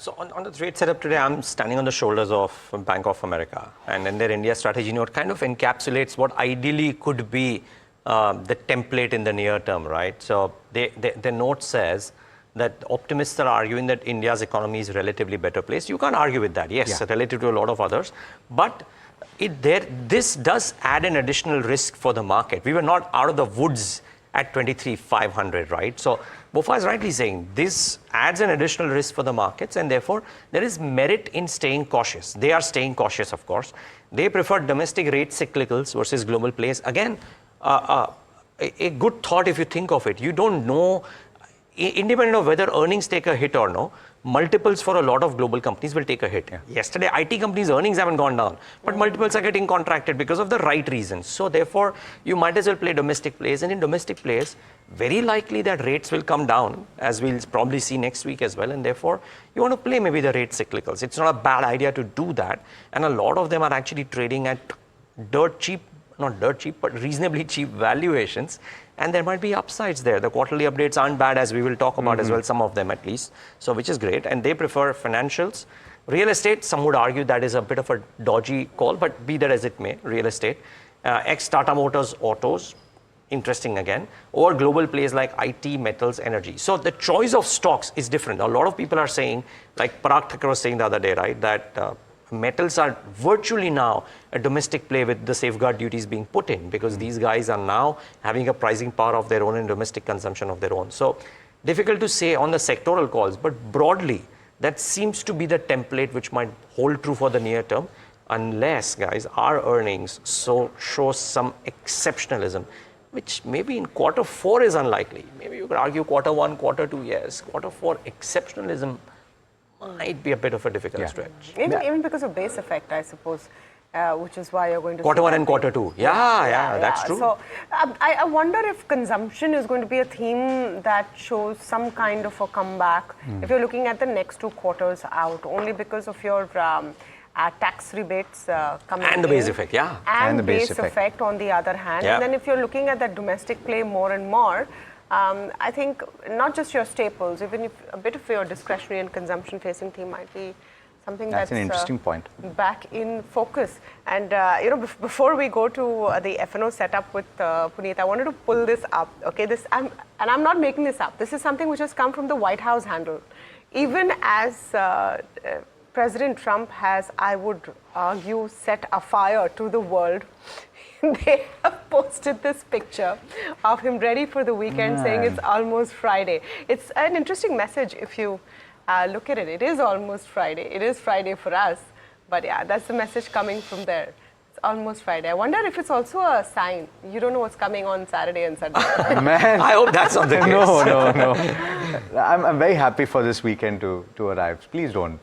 So on the trade setup today, I'm standing on the shoulders of Bank of America, and in their India strategy note kind of encapsulates what ideally could be the template in the near term, right? So the note says that optimists are arguing that India's economy is relatively better placed. You can't argue with that, yes, relative to a lot of others, but this does add an additional risk for the market. We were not out of the woods at 23,500, right? So Bofa is rightly saying this adds an additional risk for the markets, and therefore there is merit in staying cautious. They are staying cautious, of course. They prefer domestic rate cyclicals versus global plays. Again, a good thought if you think of it. You don't know, independent of whether earnings take a hit or no, multiples for a lot of global companies will take a hit. Yesterday, IT companies' earnings haven't gone down, but multiples are getting contracted because of the right reasons. So therefore, you might as well play domestic plays, and in domestic plays, very likely that rates will come down, as we'll probably see next week as well, and therefore, you want to play maybe the rate cyclicals. It's not a bad idea to do that, and a lot of them are actually trading at not dirt cheap, but reasonably cheap valuations. And there might be upsides there. The quarterly updates aren't bad, as we will talk about as well, some of them at least. So which is great. And they prefer financials. Real estate, some would argue that is a bit of a dodgy call, but be that as it may, real estate. Ex-Tata Motors autos, interesting again, or global plays like IT, metals, energy. So the choice of stocks is different. A lot of people are saying, like Parag Thakur was saying the other day, right, that metals are virtually now a domestic play with the safeguard duties being put in, because these guys are now having a pricing power of their own and domestic consumption of their own. So difficult to say on the sectoral calls, but broadly, that seems to be the template which might hold true for the near term, unless, guys, our earnings show some exceptionalism, which maybe in quarter 4 is unlikely. Maybe you could argue quarter 1, quarter 2, yes. Quarter 4, exceptionalism might be a bit of a difficult stretch. Even because of base effect, I suppose, which is why you're going to quarter 1 and quarter 2. That's true. So I wonder if consumption is going to be a theme that shows some kind of a comeback if you're looking at the next 2 quarters out, only because of your tax rebates coming in. And the base effect, And the base effect on the other hand. And then if you're looking at that domestic play more and more, I think not just your staples, even if a bit of your discretionary and consumption-facing theme might be something that's an interesting point. Back in focus. And before we go to the FNO setup with Puneet, I wanted to pull this up. Okay, and I'm not making this up. This is something which has come from the White House handle. Even as President Trump has, I would argue, set a fire to the world, they have posted this picture of him ready for the weekend, saying it's almost Friday. It's an interesting message if you look at it. It is almost Friday. It is Friday for us. But yeah, that's the message coming from there. It's almost Friday. I wonder if it's also a sign. You don't know what's coming on Saturday and Sunday. Man, I hope that's not the case. No. I'm very happy for this weekend to arrive. Please don't.